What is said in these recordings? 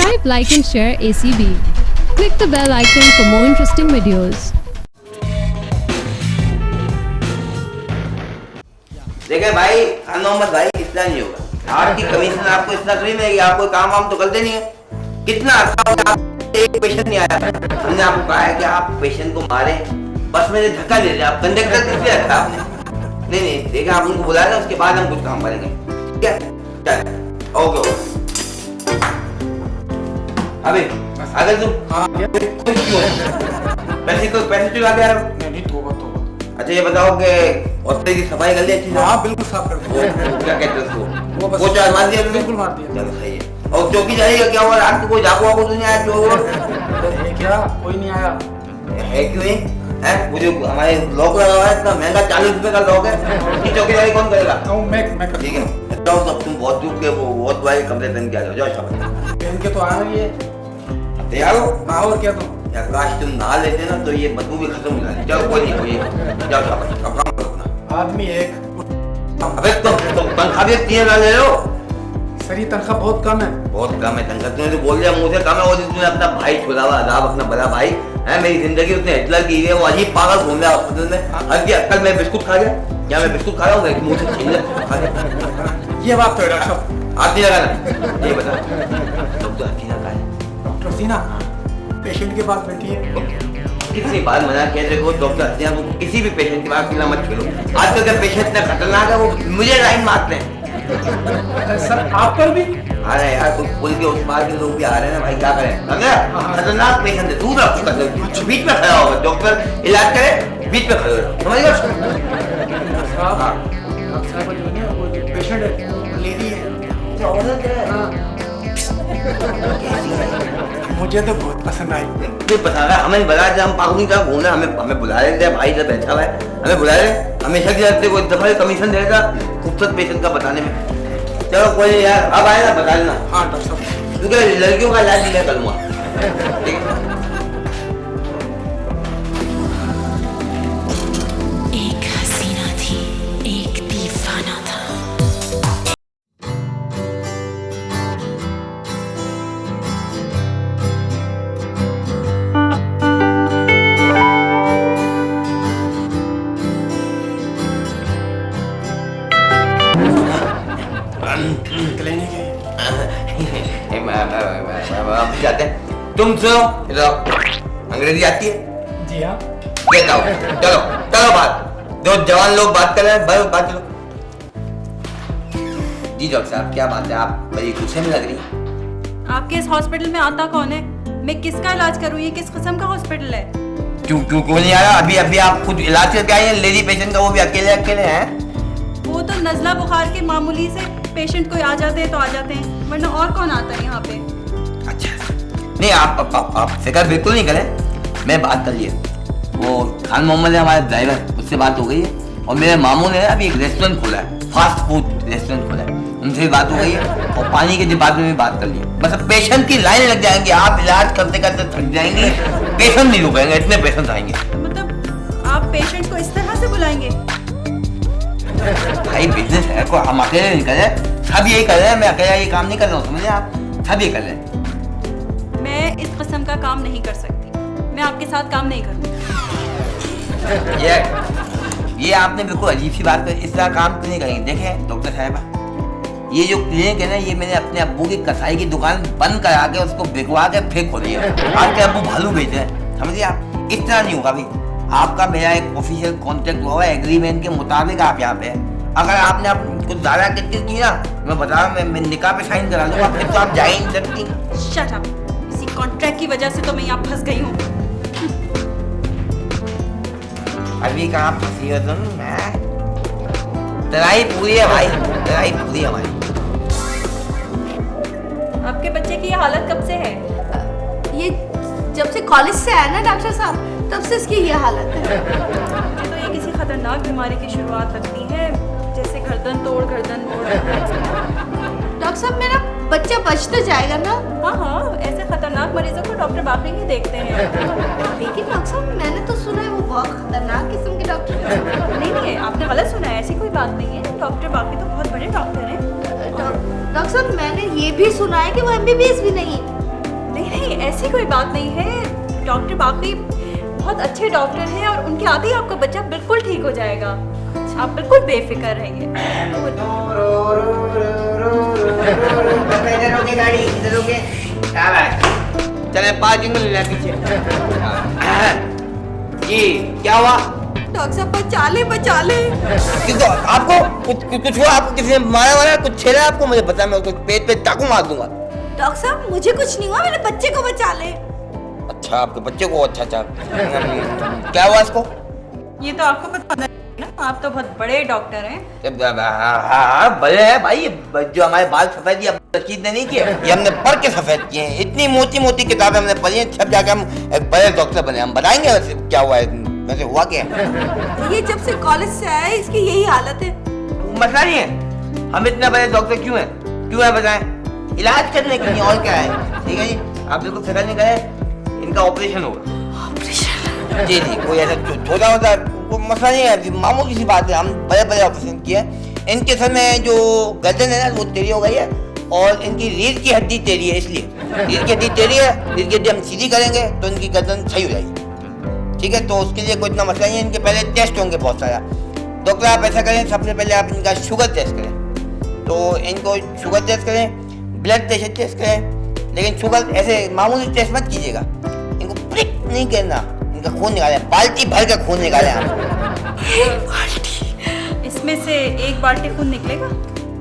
Subscribe, like and share ACB. Click the bell icon for more interesting videos. देखे भाई, खान मोहम्मद भाई इतना नहीं होगा। आपकी कमीशन आपको इतना नहीं मिलेगी, आप कोई काम वाम तो करते नहीं है। कितना अच्छा होगा, आप एक पेशेंट नहीं आया, हमने आपको कहा है कि आप पेशेंट को मारे, बस में धक्का दे दिया, आप कंडक्टर किस लिए रखा आपने? नहीं, देखा आप उनको बुलाया, उसके बाद हम कुछ काम करेंगे, ठीक है? चल, ओके। अबे, अगर तुम पैसे चुका दे रहे हो? नहीं, तोबा। अच्छा ये बताओ कि हॉस्पिटल की सफाई कर ली अच्छी से? हाँ बिल्कुल साफ कर दिया। क्या कहते हैं उसको? वो पोछा मार दिया? बिल्कुल मार दिया। चलो सही है। और चौकी जाएगा क्या हुआ? रात को कोई डाकू वाकू तो नहीं आया? चोर ये क्या कोई नहीं आया है क्यों नहीं? हैं मुझे हमारे लॉक लगा हुआ है, इतना महंगा 40 रुपए का लॉक है, इसकी चौकीदारी कौन करेगा? मैं ठीक है, जाओ तब तुम बहुत दूर के वो बहुत वाले कमरे पहन के आ जाओ, जाओ शाबाश। पहन के तो आया ही है। तैयार हो? हाँ और क्या तुम? यार काश तुम नहा लेते ना तो ये बदबू भी खत्म हो जाती। चलो कोई नहीं, जाओ शाबाश, अब काम करो अपना। आदमी एक। अबे तुम तनख्वाह भी 3000 ले लो। सर ये तनख्वाह बहुत कम है। बहुत कम है तनख्वाह, तूने तो बोल दिया मुझे कम है। वो तूने अपना भाई छुड़ा हुआ अदाब, अपना बड़ा भाई है, मेरी जिंदगी उसने हिटलर की है, वो अजीब पागल घूम रहा है हॉस्पिटल में। हल्की अक्कल में बिस्कुट खा गया क्या? मैं बिस्कुट खा रहा हूँ, मुंह से छीन खा गया। ये बात तो है डॉक्टर साहब। आती लगाना ये बता, डॉक्टर हकीना का है? डॉक्टर सीना पेशेंट के पास बैठी है। कितनी बार मना किया देखो डॉक्टर हसीना को किसी भी पेशेंट के पास मिलना मत खेलो। आजकल का पेशेंट इतना खतरनाक है, वो मुझे लाइन मारते हैं। सर आप पर भी? अरे यार तुम पुल के उस पार के लोग भी आ रहे हैं ना भाई, क्या करें? खतरनाक पेशेंट है, दूर रखो, बीच में खड़ा होगा डॉक्टर, इलाज करे बीच में खड़े हो, समझ गए? साहब जो है वो पेशेंट है, लेडी है, औरत है। मुझे तो बहुत पसंद आई। नहीं पसंद है, हमें बता दे, हम पागल का घूमना, हमें बुला रहे थे, भाई जब बैठा हुआ है हमें बुला रहे, हमेशा की जाते कोई दफा कमीशन देगा खूबसूरत पेशेंट का बताने में। चलो कोई यार अब आए ना बता देना। हाँ डॉक्टर साहब, क्योंकि लड़कियों का इलाज नहीं करूँगा, ठीक है? एक हसीना थी, एक दीवाना था। जाते हैं तुम सुनो, अंग्रेजी आती है? जी हाँ। कहता हूँ चलो चलो बात, जो जवान लोग बात कर रहे हैं बस बात करो। जी डॉक्टर साहब क्या बात है, आप बड़ी गुस्से में लग रही हैं। आपके इस हॉस्पिटल में आता कौन है? मैं किसका इलाज करूँ? ये किस किस्म का हॉस्पिटल है? क्यों नहीं आया? अभी आप खुद इलाज करके आए हैं लेडी पेशेंट का, वो भी अकेले हैं। वो तो नज़ला बुखार के मामूली से पेशेंट कोई आ जाते हैं तो आ जाते हैं, वरना और कौन आता है यहाँ पे? अच्छा नहीं आप फिक्र बिल्कुल नहीं करें, मैं बात कर लिए, वो खान मोहम्मद है हमारे ड्राइवर, उससे बात हो गई है। और मेरे मामू ने अभी एक रेस्टोरेंट खोला है, फास्ट फूड रेस्टोरेंट खोला है, उनसे भी बात हो गई है। और पानी के डिपार्टमेंट में बात कर लिए, बस अब पेशेंट की लाइन लग जाएंगे, आप इलाज करते करते थक जाएंगे, पेशेंट नहीं रुकेंगे, इतने पेशेंट आएंगे। मतलब आप पेशेंट को इस तरह से बुलाएंगे? भाई बिजनेस है, को हम अकेले नहीं कर रहे, सब यही कर रहे हैं, मैं अकेला ये काम नहीं कर रहा हूँ, समझे आप? सब ये कर रहे हैं। मैं इस किस्म का काम नहीं कर सकती, मैं आपके साथ काम नहीं करूँगी। ये आपने बिल्कुल अजीब सी बात कर, इस तरह काम क्यों नहीं करेंगे? देखें डॉक्टर साहब, ये जो क्लिनिक है ना, ये मैंने अपने अब्बू की कसाई की दुकान बंद करा के उसको बिकवा के फिर खोली है। आपके अब्बू भालू बेच रहे हैं, समझिए आप? इस तरह नहीं होगा भाई, आपका मेरा एक ऑफिशियल कॉन्ट्रैक्ट हुआ है, एग्रीमेंट के मुताबिक आप यहाँ पे। अगर आपने आप कुछ ज़्यादा कितनी की ना, मैं बता रहा हूँ, मैं निकाह पे साइन करा लूँगा, फिर तो आप जा ही नहीं सकती। शट अप, इसी कॉन्ट्रैक्ट की वजह से तो मैं यहाँ फंस गई हूँ। अभी कहाँ फंसी हो तुम? तराई पूरी है भाई, तराई पूरी है हमारी। आपके बच्चे की ये हालत कब से है? ये जब से कॉलेज से आया ना डॉक्टर साहब, तब से इसकी ये हालत है। मुझे तो ये किसी खतरनाक बीमारी की शुरुआत लगती है, जैसे गर्दन तोड़ गर्दन मोड़। डॉक्टर साहब मेरा बच्चा बच तो जाएगा ना? हाँ, ऐसे खतरनाक मरीजों को डॉक्टर बाकी ही देखते हैं। लेकिन डॉक्टर साहब मैंने तो सुना है वो बहुत खतरनाक किस्म के डॉक्टर हैं। नहीं, आपने गलत सुना है, ऐसी कोई बात नहीं है। डॉक्टर बाकी तो बहुत बड़े डॉक्टर हैं। डॉक्टर साहब मैंने ये भी सुना है कि वो MBBS भी नहीं है। नहीं, ऐसी कोई बात नहीं है। डॉक्टर बाकी बहुत अच्छे डॉक्टर हैं और उनके आते ही आपका बच्चा बिल्कुल ठीक हो जाएगा। आप बिल्कुल बेफिक्र रहिए। इधर रोके गाड़ी, इधर रोके। क्या बात? चले पार्किंग में ले ले पीछे। जी क्या हुआ? डॉक्टर साहब बचा ले। किसको? आपको कुछ हुआ? आपको किसी ने मारा कुछ छेड़ा आपको? मुझे बता, मैं उसको पेट पे चाकू मार दूंगा। डॉक्टर साहब मुझे कुछ नहीं हुआ, मेरे बच्चे को बचा ले। अच्छा आपके बच्चे को? अच्छा क्या हुआ इसको? ये तो आपको पता है ना, आप तो बहुत बड़े डॉक्टर हैं। हाँ बड़े हैं भाई। जो हमारे बाल सफेद या रशीद ने नहीं किए, ये हमने पढ़ के सफेद किए हैं। इतनी मोटी मोटी किताबें हमने पढ़ी हैं, छप जाके हम एक बड़े डॉक्टर बने। हम बताएंगे वैसे क्या हुआ है, वैसे हुआ क्या है। ये जब से कॉलेज से आया है इसकी यही हालत है। मसला नहीं है, हम इतने बड़े डॉक्टर क्यों है बताएं? इलाज करने के लिए, और क्या है। ठीक है जी, आप बिल्कुल फिक्र नहीं करें, इनका ऑपरेशन होगा। ऑपरेशन? जी कोई ऐसा छोटा होता कोई मसला नहीं है, मामूली सी बात है। हम बड़े बड़े ऑपरेशन किए। इनके सर में जो गर्दन है ना वो टेढ़ी हो गई है, और इनकी रीढ़ की हड्डी टेढ़ी है, इसलिए रीढ़ की हड्डी टेढ़ी है। रीढ़ की हड्डी हम सीधी करेंगे तो इनकी गर्दन सही हो जाएगी। ठीक है, तो उसके लिए कोई इतना मसला नहीं है। इनके पहले टेस्ट होंगे बहुत सारा। डॉक्टर आप ऐसा करें, सबसे पहले आप इनका शुगर टेस्ट करें। तो इनको शुगर टेस्ट करें, ब्लड प्रेशर टेस्ट करें, लेकिन शुगर ऐसे मामूली टेस्ट मत कीजिएगा। इनको प्रिक नहीं करना, इनका खून निकालें, बाल्टी भर का खून निकालें आप। इसमें से एक बाल्टी खून निकलेगा?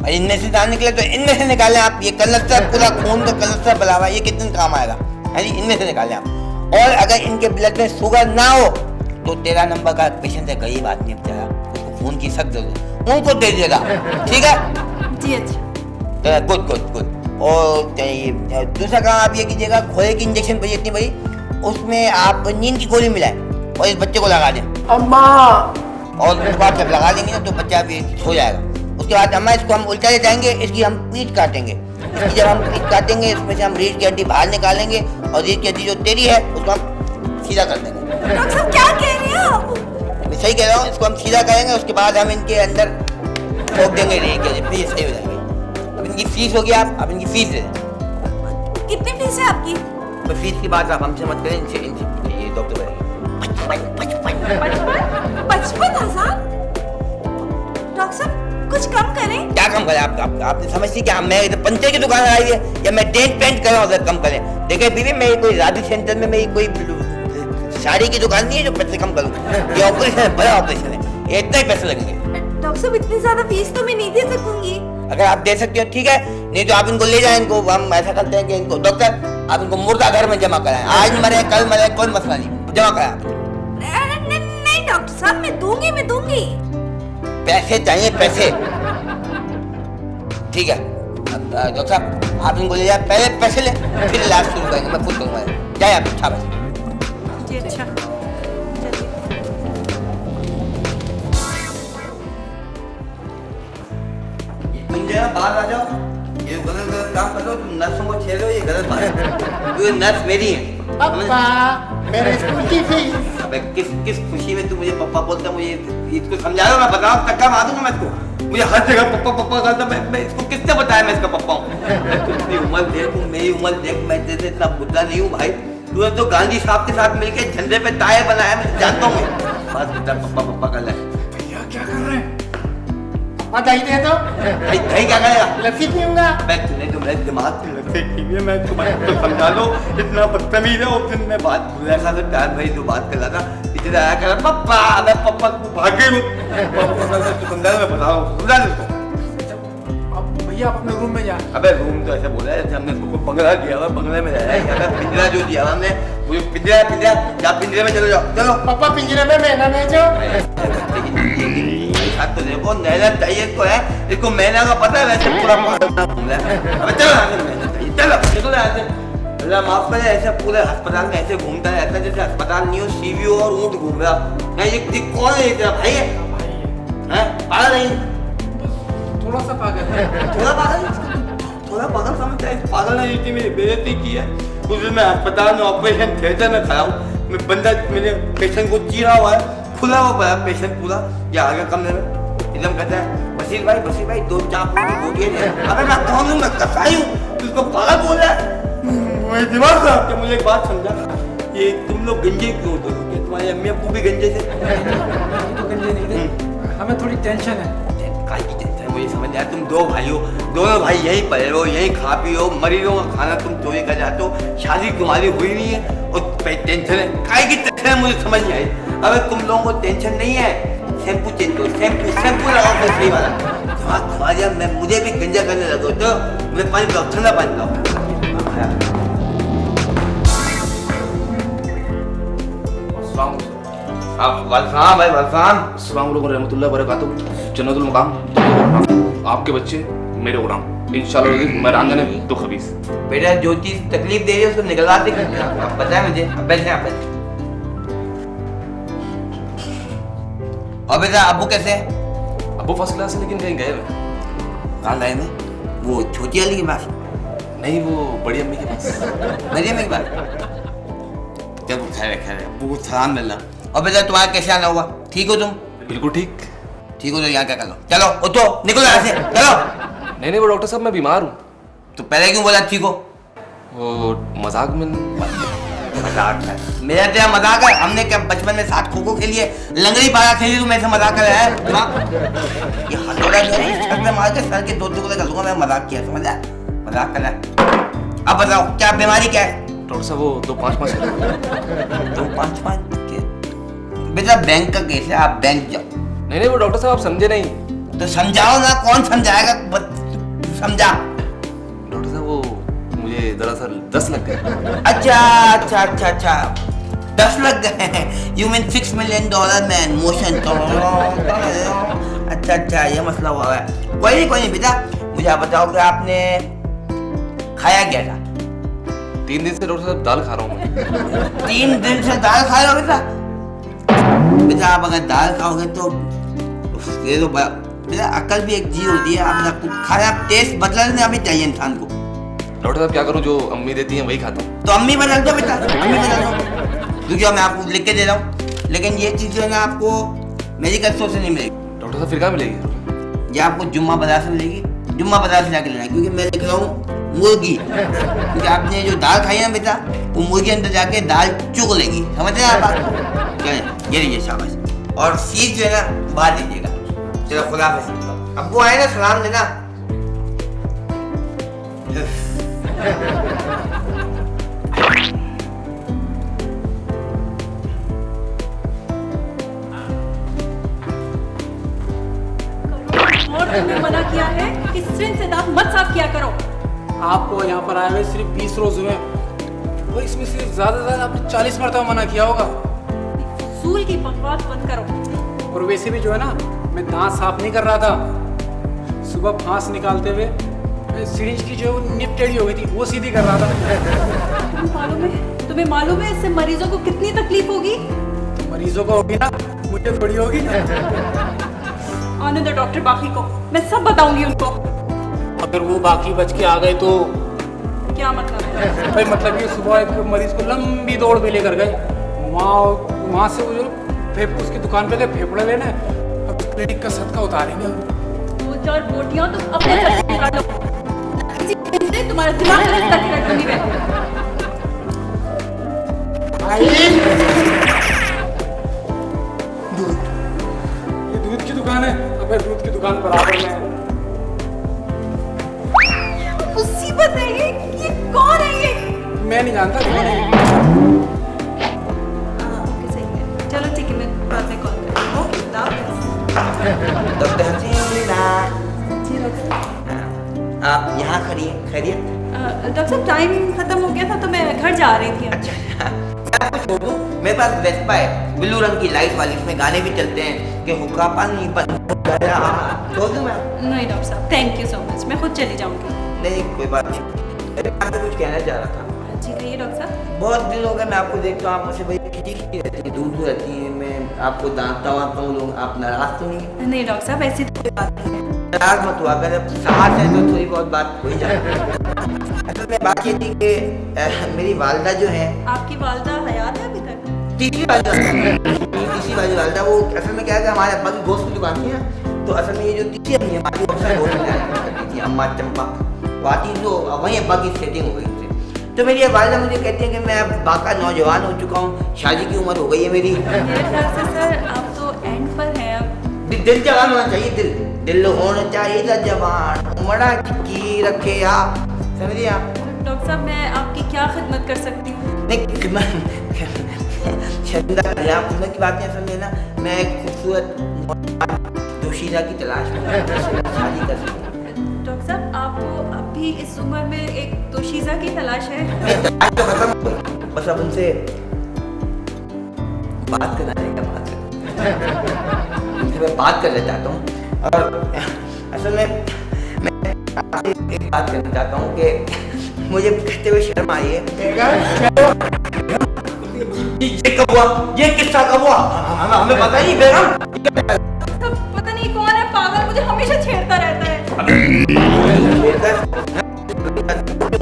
और इनमें से ना निकले तो इनमें से निकालें आप। ये कलस्टर पूरा खून का कलस्टर बना हुआ है, ये कितने काम आएगा है जी, इनमें से निकालें आप। और अगर इनके ब्लड में शुगर ना हो तो 13 नंबर का पेशेंट है, गरीब आदमी बेचारा, उसको खून की सख्त जरूरत, उनको दे दीजिएगा। ठीक है जी अच्छा। गुड। और ये दूसरा काम आप ये कीजिएगा, खोए की इंजेक्शन पड़ी इतनी बड़ी, उसमें आप नींद की गोली मिलाएं और इस बच्चे को लगा दें। अम्मा और उसके बाद जब लगा देंगे ना तो बच्चा भी सो जाएगा। उसके बाद अम्मा इसको हम उल्टा ले जाएंगे, इसकी हम पीठ काटेंगे। इसकी जब हम पीठ काटेंगे, इसमें से हम रीढ़ की हड्डी बाहर निकालेंगे, और रीढ़ की हड्डी जो टेढ़ी है उसको हम सीधा कर देंगे। डॉक्टर साहब क्या कह रहे हो आप? मैं सही कह रहा हूँ, इसको हम सीधा करेंगे, उसके बाद हम इनके अंदर ठोक देंगे रीढ़ की हड्डी, फिर सही हो जाएंगे। अब इनकी फीस होगी, आप अब इनकी फीस दे दें। कितनी फीस है आपकी? तो फीस की बात आप हमसे मत करें, इनसे ये डॉक्टर बताएंगे। 55,000? डॉक्टर साहब कुछ कम करें। क्या कम करें? आपने समझती क्या मैं इधर पंचे की दुकान आई है या मैं डेंट पेंट कर रहा हूँ? उधर कम करें। देखिए बीवी, मेरी कोई राधे सेंटर में मेरी कोई साड़ी की दुकान नहीं है जो पैसे कम करूँ। ये ऑपरेशन है, बड़ा ऑपरेशन है, ये इतने ही पैसे लगेंगे। डॉक्टर साहब इतनी ज्यादा फीस तो मैं नहीं दे सकूंगी। अगर आप दे सकते हो ठीक है, नहीं तो आप इनको ले जाए। इनको हम ऐसा करते हैं कि इनको डॉक्टर आप इनको मुर्दा घर में जमा कराएं। आज मरे कल मरे कोई मसला नहीं, जमा कराएं। नहीं डॉक्टर साहब, मैं दूंगी। पैसे चाहिए, पैसे। ठीक है डॉक्टर साहब, आप इनको ले जाए, पहले पैसे ले, फिर इलाज शुरू करेंगे, मैं खुद करूँगा। जाए आप, अच्छा बस। जी अच्छा। तुम जो है बाहर आ जाओ, ये गलत काम कर लो, तुम नर्सों को छेड़ो, ये गलत बात है। ये नर्स मेरी है। अब्बा मेरे स्कूल की फीस। अबे किस खुशी में तू मुझे पप्पा बोलता है? मुझे इसको समझा दो, मैं बताऊँ, धक्का मार दूंगा मैं इसको। मुझे हर जगह पप्पा करता, मैं इसको किसने बताया मैं इसका पप्पा हूँ? तू अपनी उम्र देख, तू मेरी उम्र देख, मैं तेरे इतना बुढ़ा नहीं हूँ भाई। तूने तो गांधी साहब के साथ मिलके झंडे पे ताए बनाया, मैं जानता हूँ। बस बेटा पप्पा कर ले। भैया क्या कर रहे हैं? अम्मा दही दे दो। दही क्या करेगा? लस्सी पीऊंगा। मैं तूने जो मेरे दिमाग की लस्सी पी है, मैं तुम्हें समझा लो, इतना बदतमीज है। उस दिन मैं बात भूल रहा था, तो प्यार भाई जो बात कर रहा था, इधर आया कर पप्पा, मैं पप्पा को भागे समझा, मैं बता रहा हूँ, समझा दो। अब भैया आप अपने रूम में जा। अबे रूम तो ऐसे बोला है, हमने उसको बंगला दिया हुआ, बंगले में रह रहा है। पिंजरा जो दिया हुआ हमने, वो पिंजरा या पिंजरे में चलो जाओ, चलो। पापा पिंजरे में मैना भेजो। तो देखो नैना चाहिए तो है, इसको मैना का पता है, वैसे पूरा घूम रहा है। अबे चलो चलो यहाँ से। अल्लाह माफ करे, ऐसे पूरे अस्पताल में ऐसे घूमता रहता है जैसे अस्पताल नहीं हो, सीवीओ और ऊँट घूम रहा है। ये कौन है? तेरा भाई है? पागल नहीं? थोड़ा सा पागल है। थोड़ा पागल समझता है। पागल ने जितनी मेरी बेइज्जती की है। उस दिन मैं अस्पताल में ऑपरेशन थिएटर में खड़ा हूँ, मैं बंदा मेरे पेशेंट को चीरा हुआ है, खुला हुआ पड़ा पेशेंट पूरा, या आगे कमरे में एकदम कहता है बशीर भाई 2 चाप की गोलियां दे। अबे मैं कौन हूँ? मैं कसाई हूँ, तू इसको पागल बोल रहा है? मेरे दिमाग खराब किया। मुझे एक बात समझा, ये तुम लोग गंजे क्यों होते हो? तुम्हारे अम्मी अब्बू भी गंजे थे? तो गंजे नहीं थे, हमें थोड़ी टेंशन है। काय की टेंशन है मुझे समझ नहीं आया। तुम दो भाई हो, दोनों भाई यहीं पले हो, यहीं खा पी हो, मरीजों का खाना तुम चोरी कर जाते हो, शादी तुम्हारी हुई नहीं है और टेंशन है। काय की टेंशन है मुझे समझ नहीं आई। अगर तुम लोगों को टेंशन नहीं है, शैम्पू चेंज करो, शैम्पू लगाओ कोई सही वाला। दिमाग खा दिया, मैं मुझे भी गंजा करने लगा तो मुझे पानी पिलाओ, ठंडा पानी पिलाओ। वलसाम भाई वलसाम। अस्सलाम वालेकुम रहमतुल्लाह बरकातुहू। जन्नतुल मकाम आपके बच्चे मेरे गुलाम। इंशाल्लाह मैं रांझने तो खबीस। बेटा जो चीज तकलीफ दे रही है उसको निकलवा दे। अब पता है मुझे। अब बैठे आप बैठे। और बेटा अब्बू कैसे हैं? अब्बू फर्स्ट क्लास है लेकिन कहीं गए हुए। कहाँ गए में? वो छोटी वाली के पास? नहीं, वो बड़ी अम्मी के पास। मेरी अम्मी के पास? चलो खैर खैर, अब्बू को सलाम मिलना। और बेटा तुम्हारा कैसे आना हुआ? ठीक हो तुम? बिल्कुल ठीक। ठीक हो तो यहाँ क्या कर लो? चलो उठो, निकलो यहाँ से, चलो। नहीं वो डॉक्टर साहब मैं बीमार हूँ। तो पहले क्यों बोला ठीक हो? वो मजाक में। मजाक है? मेरा तेरा मजाक है? हमने क्या बचपन में साथ खो खो खेलिए, लंगड़ी पारा खेली, तू मेरे से मजाक कर रहा है? ये हथौड़ा जो है सर में मार के सर के दो टुकड़े कर दूंगा। मैं मजाक किया, समझा? मजाक कर रहा है। अब बताओ क्या बीमारी क्या है? डॉक्टर साहब वो 2-5 2-5 बेटा बैंक का केस है, आप बैंक जाओ। नहीं वो डॉक्टर साहब आप समझे नहीं। तो समझाओ ना, कौन समझाएगा? समझा। डॉक्टर साहब वो मुझे दरअसल 10 लग गए। अच्छा अच्छा अच्छा अच्छा 10 लग गए। You mean $6 million man motion. अच्छा अच्छा ये मसला हुआ है। कोई नहीं बेटा, मुझे आप बताओ कि आपने खाया क्या था? 3 दिन से डॉक्टर साहब दाल खा रहा हूँ मैं। 3 दिन से दाल खा रहे हो बेटा? बेटा आप अगर दाल खाओगे तो ये तो बेटा अकल भी एक चीज होती है। आपने कुछ खाया, टेस्ट बदलना हमें चाहिए इंसान को। डॉक्टर साहब क्या करूँ, जो अम्मी देती हैं वही खाता हूँ। तो अम्मी बदल दो बेटा, अम्मी बदल दो। क्योंकि मैं आपको लिख के दे रहा हूँ, लेकिन ये चीज जो है ना आपको मेडिकल स्टोर से नहीं मिलेगी। डॉक्टर साहब फिर कहाँ मिलेगी? ये आपको जुम्मा बाजार से मिलेगी। जुम्मा बाजार से जाके लेना है, क्योंकि मैं लिख रहा हूँ मुर्गी। क्योंकि आपने जो दाल खाई है ना बेटा, वो मुर्गी अंदर जाके दाल चुग लेगी। समझ रहे हैं आप? ये लीजिए शाबाश। और सीट जो है ना बाहर दीजिएगा। चलो खुदा हाफिज़। अब वो आए ना सलाम देना। और तुमने मना किया है कि सिंह से दांत मत साफ किया करो। आपको यहाँ पर आए हुए सिर्फ 20 रोज हुए, वो इसमें से ज्यादा से ज्यादा आपने 40 मरतबा मना किया होगा। फजूल की बकवास बंद करो। और वैसे भी जो है ना, मैं दांत साफ नहीं कर रहा था। सुबह फांस निकालते हुए सिरिंज की जो निप टेढ़ी हो गई थी, वो सीधी कर रहा था। तुम्हें मालूम है इससे मरीजों को कितनी तकलीफ होगी? मरीजों को होगी ना, मुझे थोड़ी होगी। आने दो डॉक्टर बाकी को, मैं सब बताऊंगी उनको। अगर वो बाकी बच के आ गए तो? क्या मतलब है? भाई मतलब ये सुबह एक मरीज को लंबी दौड़ पे लेकर गए, वहाँ से वो जो उसकी दुकान पे गए फेफड़े लेने। अब क्लिनिक का सदका उतारेंगे। 2-4 बोटियां तो अपने सर से निकाल लो। किसी तुम्हारा दिमाग तक रखूंगी मैं। ये दूध की दुकान है। अबे दूध की दुकान बराबर में है। मुसीबत है ये कौन है ये? मैं नहीं जानता कौन है। ओके सही है, चलो ठीक है, मैं बाद में कॉल करती हूँ। ओके डॉक्टर हसीना जी डॉक्टर। आप यहाँ खड़िए, खैरियत? डॉक्टर साहब टाइम खत्म हो गया था तो मैं घर जा रही थी। अच्छा कुछ बोलूं? मेरे पास वेस्पा है, ब्लू रंग की लाइट वाली, इसमें गाने भी चलते हैं कि हुक्का पानी बंद हो गया। छोड़ दूं मैं? नहीं डॉक्टर साहब, थैंक यू सो मच, मैं खुद चली जाऊंगी। नहीं कोई बात नहीं, मैं आपसे कुछ कहना चाह रहा था। जी कहिए डॉक्टर साहब। बहुत दिन हो गए मैं आपको देखता हूँ, आप मुझसे बड़ी खिंची रहती है, दूर रहती है। मैं आपको डांटता वाँटता हूँ, लोग आप नाराज तो नहीं? नहीं डॉक्टर साहब, ऐसी तो कोई बात नहीं है। नाराज मत हुआ, अगर साथ है तो थोड़ी बहुत बात हो ही जाती है। असल में बात ये थी कि मेरी वालदा जो है। आपकी वालदा हयात है अभी तक? तीसरी वाली वालदा, वो असल में क्या है कि हमारे अब्बा की गोश्त की दुकान थी ना, तो असल में ये जो तीसरी अम्मी है हमारी, वो अक्सर गोश्त मिलाया करती थी, अम्मा चंपा। वो आती तो वहीं अब्बा की सेटिंग हो गई थी। तो मेरी वालिदा मुझे कहती है कि मैं अब बाका नौजवान हो चुका हूँ, शादी की उम्र हो गई है मेरी। मेरे ख्याल से सर आप तो एंड पर हैं अब। दिल जवान होना चाहिए, दिल होना चाहिए जवान, उमड़ा की रखे आप, समझिए आप। डॉक्टर साहब मैं आपकी क्या खिदमत कर सकती हूँ? नहीं शर्मिंदा आप खिदमत की बात नहीं समझे ना, मैं एक खूबसूरत दोशीदा की तलाश में शादी कर सकती हूँ। डॉक्टर साहब आपको अभी इस उम्र में एक दोशीज़ा की तलाश है? तो खत्म, बस अब उनसे बात करना रहेगा, मैं बात करना चाहता हूँ। और असल में मैं आपसे एक बात करना चाहता हूँ कि मुझे कहते हुए शर्म आई है। ये कब हुआ? ये किस्सा कब हुआ? हमें पता नहीं बेगम। पता नहीं कौन है पागल, मुझे हमेशा छेड़ता रहता है।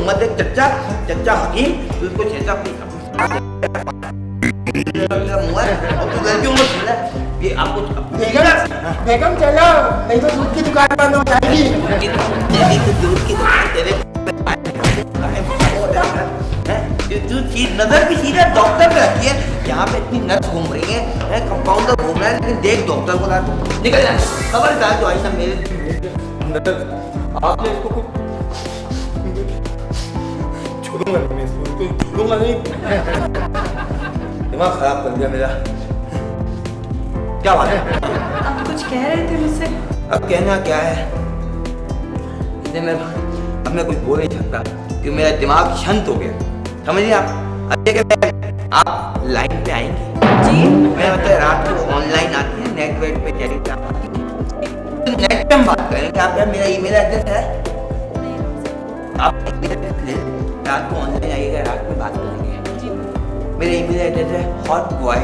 मत चच्चा हकीम तू इसको छेड़ता ये आपको बेगम चलो, नहीं तो दूध की दुकान बंद हो जाएगी। दूध की दुकान तेरे तू नजर भी सीधा डॉक्टर पे रखी है, यहाँ पे इतनी नर्स घूम रही है, कंपाउंडर घूम रहा है, लेकिन देख डॉक्टर को ला निकल जाए। खबरदार जो आई ना मेरे नजर आपने इसको छोड़ूंगा नहीं, मैं इसको छोड़ूंगा नहीं। दिमाग खराब कर दिया मेरा। क्या बात है? आप कुछ कह रहे थे मुझसे? अब कहना क्या है, इसलिए मैं अब मैं कुछ बोल नहीं सकता क्योंकि मेरा दिमाग शांत हो गया, समझिए आप। अब देखिए आप लाइन पे आएंगे जी? मैं मतलब रात को ऑनलाइन आती है, नेट वेट पे टेलीग्राम आती है, नेट पे हम बात करेंगे। आप मेरा ईमेल एड्रेस है, आप रात को ऑनलाइन आइएगा, रात में बात करेंगे। जी मेरा ईमेल एड्रेस है hotboy,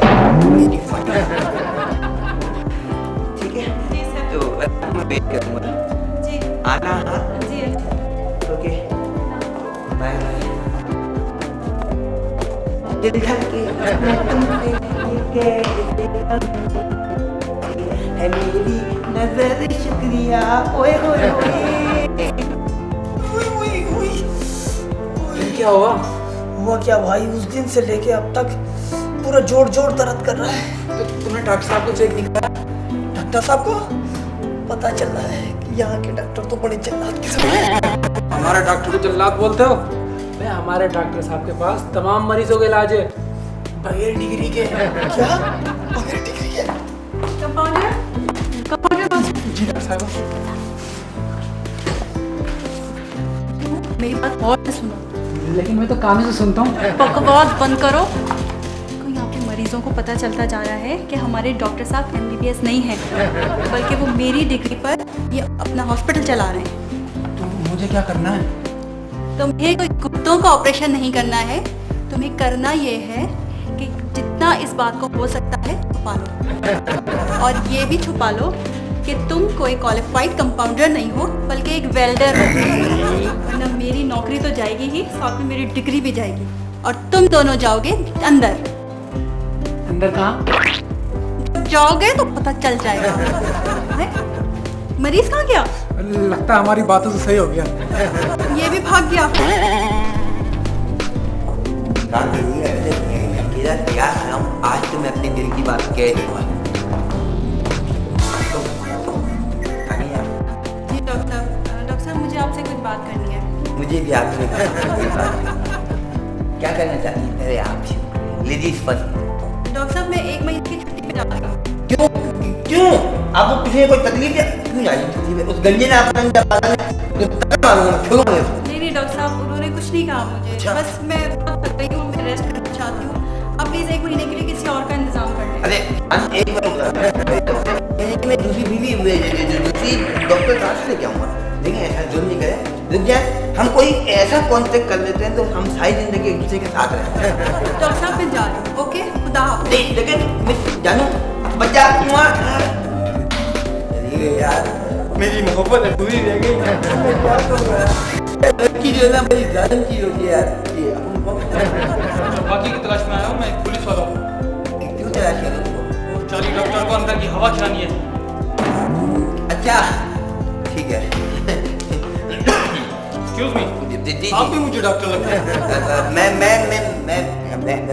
ठीक है? जी सर। तो मैं वेट करूँगा, जी आना। हाँ जी ओके बाय बाय। दिल धड़के मैं तुमसे ये कैसे है मेरी नजर, शुक्रिया ओए होए होए। क्या हुआ? हुआ क्या भाई, उस दिन से लेके अब तक पूरा जोर जोर दर्द कर रहा है। तो तुमने डॉक्टर साहब को चेक नहीं करा? डॉक्टर साहब को पता चल रहा है कि यहाँ के डॉक्टर तो बड़े जल्लाद किस्म के। हमारे डॉक्टर को जल्लाद बोलते हो? मैं हमारे डॉक्टर साहब के पास तमाम मरीजों का इलाज है बगैर डिग्री के। क्या बगैर डिग्री है? कंपाउंडर जी डॉक्टर साहब। मेरी बात और से सुनो, लेकिन मैं तो कानों से सुनता हूँ। बकवास बंद करो। कोई यहाँ पे मरीजों को पता चलता जा रहा है कि हमारे डॉक्टर साहब MBBS नहीं है, बल्कि वो मेरी डिग्री पर ये अपना हॉस्पिटल चला रहे हैं। तो मुझे क्या करना है? तुम्हें कोई कुत्तों का ऑपरेशन नहीं करना है, तुम्हें करना ये है कि जितना इस बात को हो सकता है छुपा लो, और ये भी छुपा लो कि तुम कोई क्वालिफाइड कंपाउंडर नहीं हो बल्कि एक वेल्डर हो, वरना मेरी नौकरी तो जाएगी ही, साथ में मेरी डिग्री भी जाएगी, और तुम दोनों जाओगे अंदर। अंदर कहाँ? जब जाओगे तो पता चल जाएगा। है? मरीज कहाँ गया? लगता है हमारी बातों से सही हो गया। ये भी भाग गया। आज तो मैं अपने दिल की बात कह दूंगा। जी डॉक्टर साहब मुझे आपसे कुछ बात करनी है। मुझे भी आपसे क्या करना चाहती हैं? अरे आप लेडीज फर्स्ट। डॉक्टर साहब मैं 1 महीने की छुट्टी पे जा रही हूँ। क्यों क्यों आपको किसी कोई तकलीफ है? क्यों जा रही है? उस गंजे ने आपको नहीं नहीं डॉक्टर साहब उन्होंने कुछ नहीं कहा मुझे। अच्छा। बस मैं बहुत थक गई हूँ, मैं रेस्ट करना चाहती हूँ। आप प्लीज 1 महीने के लिए किसी और का इंतजाम कर लें। अरे एक बार मैं दूसरी बीवी दूसरी डॉक्टर कहाँ से लेके आऊँगा? देखिए ऐसा जुर्म नहीं करे, रुक जाए, हम कोई ऐसा कॉन्टेक्ट कर लेते हैं तो हम सारी जिंदगी एक दूसरे के साथ रहें। डॉक्टर साहब मैं जा रही हूँ। ओके खुदा हाफ़िज़। लेकिन मैं जानू बच्चा यार मेरी मोहब्बत अधूरी रह गई। क्या करूँगा? लड़की जो है ना बड़ी जान चीज होती है यार। बाकी की तलाश में आया हूँ, मैं पुलिस वाला हूँ। क्यों तलाश कर रहे हो? वो चाली डॉक्टर को अंदर की हवा खिलानी है। अच्छा ठीक है। एक्सक्यूज मी, जी आप भी मुझे डॉक्टर लगते हैं।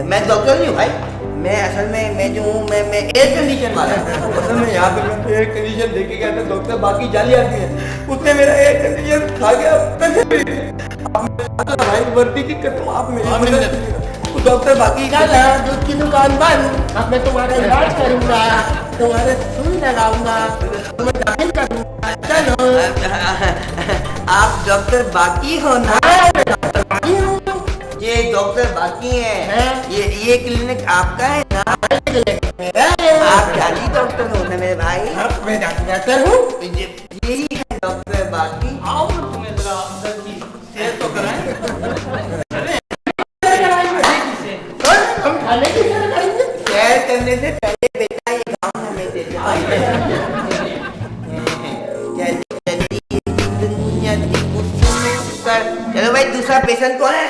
मैं डॉक्टर नहीं हूँ भाई। मैं असल में मैं जो हूँ मैं एयर कंडीशन वाला हूँ। असल में यहाँ पे मैं एयर कंडीशन देके गया था डॉक्टर, बाकी जाली आदमी है, उसने मेरा एयर कंडीशन खा गया। भाई वर्दी की कसम आप मेरी डॉक्टर बाकी का दूध की दुकान बंद, अब मैं तुम्हारा इलाज करूंगा, तुम्हारे सुई लगाऊंगा, तुम्हें दाखिल करूंगा। चलो आप डॉक्टर बाकी हो ना? डॉक्टर बाकी हूँ। ये डॉक्टर बाकी है, ये क्लिनिक आपका है ना? आप जाली डॉक्टर हो ना मेरे भाई? मैं डॉक्टर हूँ। यही है डॉक्टर बाकी। आओ ना, तुम्हें जरा अंदर की सैर तो कराएं। हम खाने की सैर करेंगे। सैर करने से पहले बेटा ये गाँव हमें दे दो। चलो भाई, दूसरा पेशेंट कौन है?